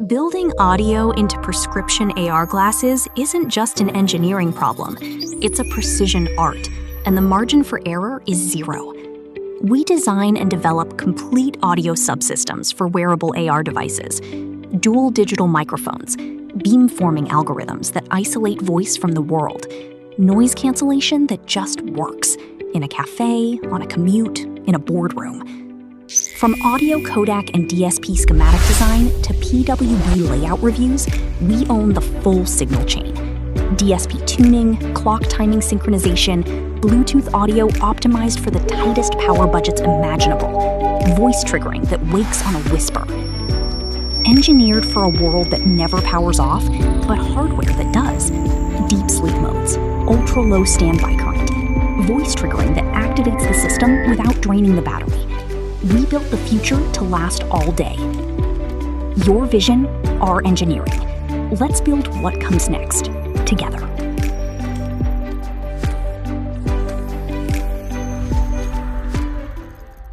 Building audio into prescription AR glasses isn't just an engineering problem, it's a precision art, and the margin for error is zero. We design and develop complete audio subsystems for wearable AR devices, dual digital microphones, beamforming algorithms that isolate voice from the world, noise cancellation that just works, in a cafe, on a commute, in a boardroom. From audio codec and DSP schematic design to PWB layout reviews, we own the full signal chain. DSP tuning, clock timing synchronization, Bluetooth audio optimized for the tightest power budgets imaginable, voice triggering that wakes on a whisper. Engineered for a world that never powers off, but hardware that does. Deep sleep modes, ultra-low standby current, voice triggering that activates the system without draining the battery. We built the future to last all day. Your vision, our engineering. Let's build what comes next, together.